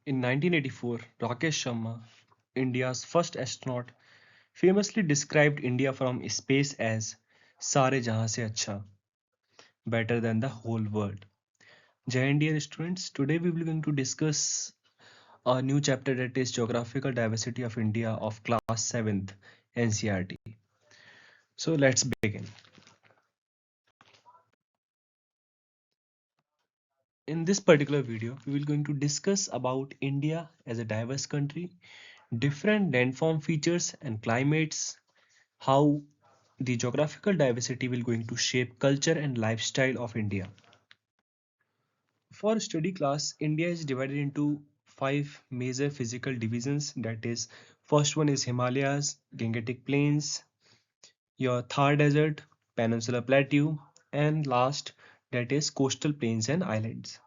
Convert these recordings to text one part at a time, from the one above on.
In 1984, Rakesh Sharma, India's first astronaut, famously described India from space as "Sare jahan se acha," better than the whole world. Jai Hind, dear students, today we will going to discuss a new chapter that is Geographical Diversity of India of class 7th NCRT. So let's begin. In this particular video, we will going to discuss about India as a diverse country, different landform features and climates, how the geographical diversity will going to shape culture and lifestyle of India. For study class, India is divided into five major physical divisions. That is, first one is Himalayas, Gangetic Plains, your Thar Desert, Peninsular Plateau, and last that is coastal plains and islands.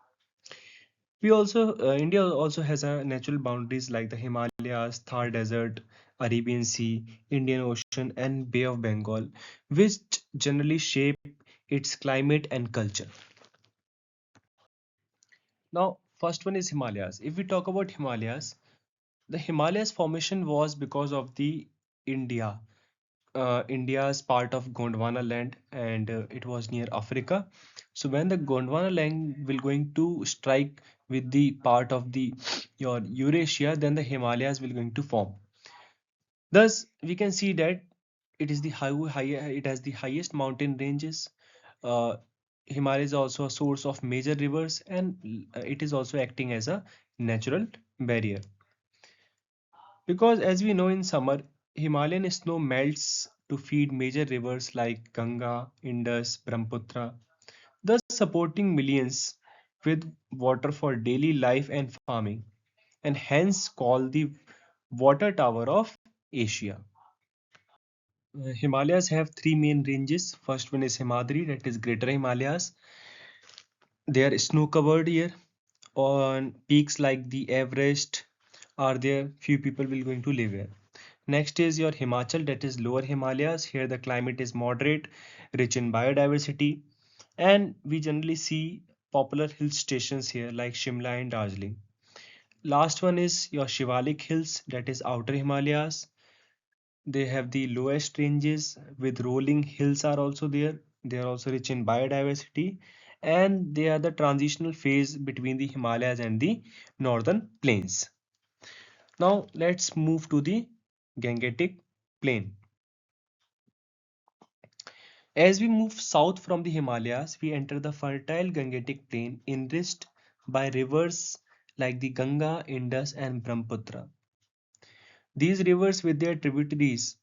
India also has a natural boundaries like the Himalayas, Thar Desert, Arabian Sea, Indian Ocean, and Bay of Bengal, which generally shape its climate and culture. Now, first one is Himalayas. If we talk about Himalayas, the Himalayas formation was because of the India. India's part of Gondwana land and it was near Africa. So when the Gondwana land will going to strike with the part of the your Eurasia, then the Himalayas will going to form. Thus, we can see that it has the highest mountain ranges. Uh, Himalaya is also a source of major rivers and it is also acting as a natural barrier. Because as we know in summer, Himalayan snow melts to feed major rivers like Ganga, Indus, Brahmaputra, thus supporting millions with water for daily life and farming, and hence called the water tower of Asia. Himalayas have three main ranges. First one is Himadri, that is Greater Himalayas. They are snow covered here. On peaks like the Everest are there, few people will going to live here. Next is your Himachal, that is lower Himalayas. Here the climate is moderate, rich in biodiversity, and we generally see popular hill stations here like Shimla and Darjeeling. Last one is your Shivalik Hills, that is outer Himalayas. They have the lowest ranges with rolling hills are also there. They are also rich in biodiversity and they are the transitional phase between the Himalayas and the northern plains. Now let's move to the Gangetic Plain. As we move south from the Himalayas, we enter the fertile Gangetic Plain enriched by rivers like the Ganga, Indus, and Brahmaputra. These rivers, with their tributaries,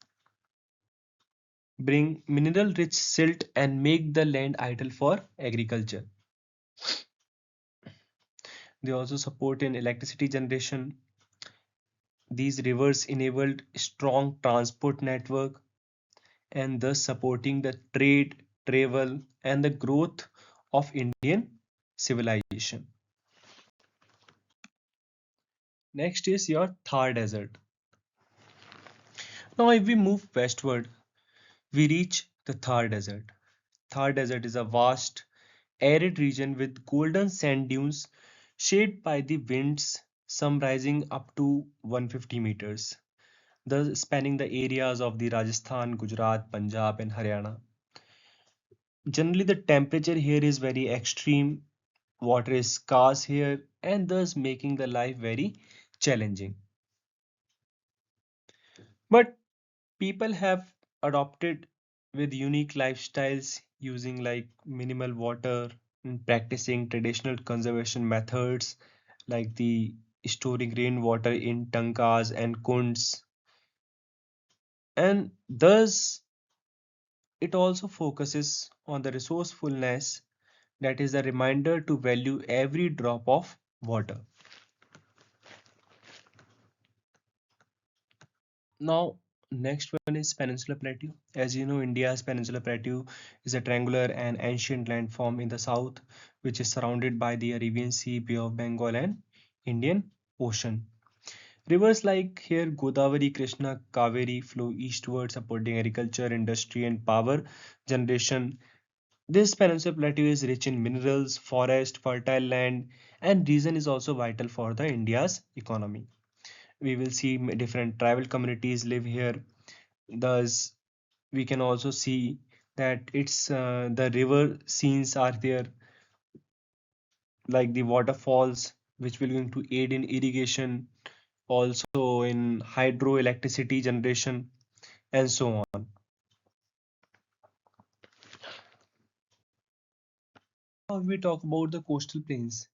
bring mineral-rich silt and make the land ideal for agriculture. They also support in electricity generation. These rivers enabled strong transport network and thus supporting the trade, travel, and the growth of Indian civilization. Next is your Thar Desert. Now, if we move westward, we reach the Thar Desert. Thar Desert is a vast, arid region with golden sand dunes shaped by the winds, some rising up to 150 meters, thus spanning the areas of the Rajasthan, Gujarat, Punjab, and Haryana. Generally, the temperature here is very extreme, water is scarce here, and thus making the life very challenging. But people have adopted with unique lifestyles using like minimal water and practicing traditional conservation methods like the storing rainwater in tankas and kunds, and thus it also focuses on the resourcefulness, that is a reminder to value every drop of water. Now, next one is Peninsular Plateau. As you know, India's Peninsular Plateau is a triangular and ancient landform in the south, which is surrounded by the Arabian Sea, Bay of Bengal, and Indian Ocean. Rivers like here Godavari, Krishna, Kaveri flow eastward, supporting agriculture, industry, and power generation. This peninsula plateau is rich in minerals, forest, fertile land, and region is also vital for the India's economy. We will see different tribal communities live here. Thus, we can also see that it's the river scenes are there, like the waterfalls, which will going to aid in irrigation, also in hydroelectricity generation, and so on. Now, if we talk about the coastal plains,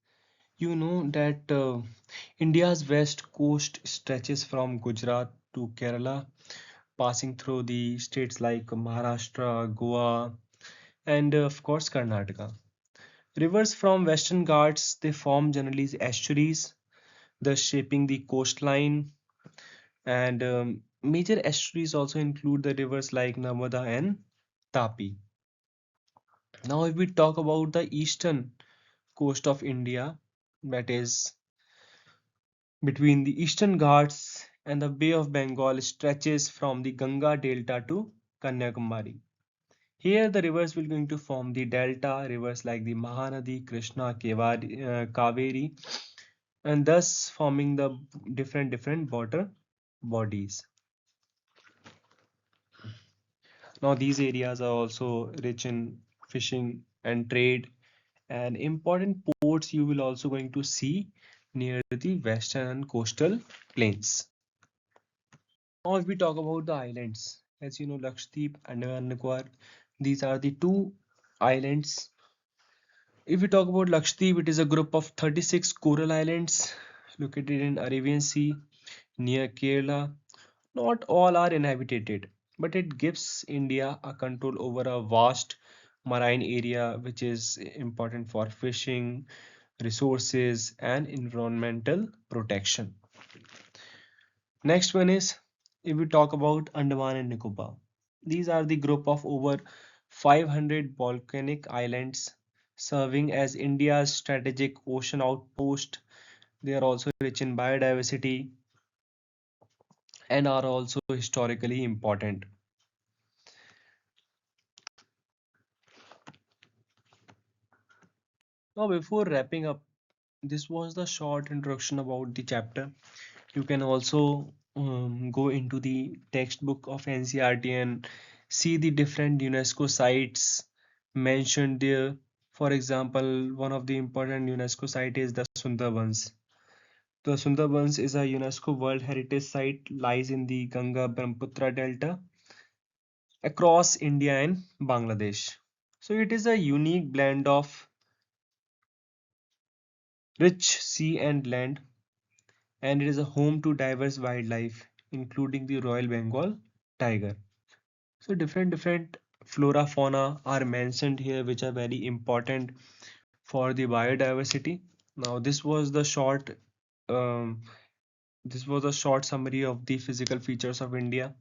you know that India's west coast stretches from Gujarat to Kerala, passing through the states like Maharashtra, Goa, and of course Karnataka. Rivers from Western Ghats they form generally estuaries, thus shaping the coastline. And major estuaries also include the rivers like Narmada and Tapi. Now, if we talk about the eastern coast of India, that is between the Eastern Ghats and the Bay of Bengal, stretches from the Ganga Delta to Kanyakumari. Here, the rivers will going to form the delta rivers like the Mahanadi, Krishna, Kaveri, and thus forming the different water bodies. Now, these areas are also rich in fishing and trade, and important ports you will also going to see near the western and coastal plains. Now, if we talk about the islands, as you know, Lakshadweep and Nicobar, these are the two islands. If we talk about Lakshadweep, it is a group of 36 coral islands located in Arabian Sea near Kerala. Not all are inhabited, but it gives India a control over a vast marine area which is important for fishing, resources, and environmental protection. Next one is if we talk about Andaman and Nicobar. These are the group of over 500 volcanic islands serving as India's strategic ocean outpost. They are also rich in biodiversity and are also historically important. Now, before wrapping up, this was the short introduction about the chapter. You can also go into the textbook of NCERT and see the different UNESCO sites mentioned there. For example, one of the important UNESCO site is the Sundarbans. The Sundarbans is a UNESCO World Heritage Site, lies in the Ganga Brahmaputra Delta across India and Bangladesh. So it is a unique blend of rich sea and land, and it is a home to diverse wildlife, including the Royal Bengal tiger. So different flora fauna are mentioned here, which are very important for the biodiversity. Now um, this was a short summary of the physical features of India.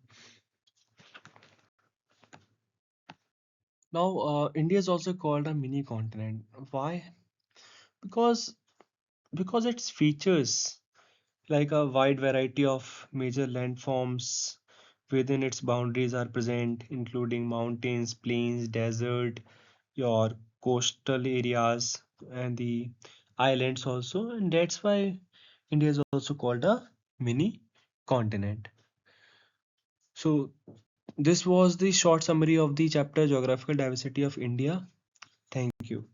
Now India is also called a mini continent. Why? Because its features like a wide variety of major landforms within its boundaries are present, including mountains, plains, desert, your coastal areas, and the islands also. And that's why India is also called a mini continent. So, this was the short summary of the chapter Geographical Diversity of India. Thank you.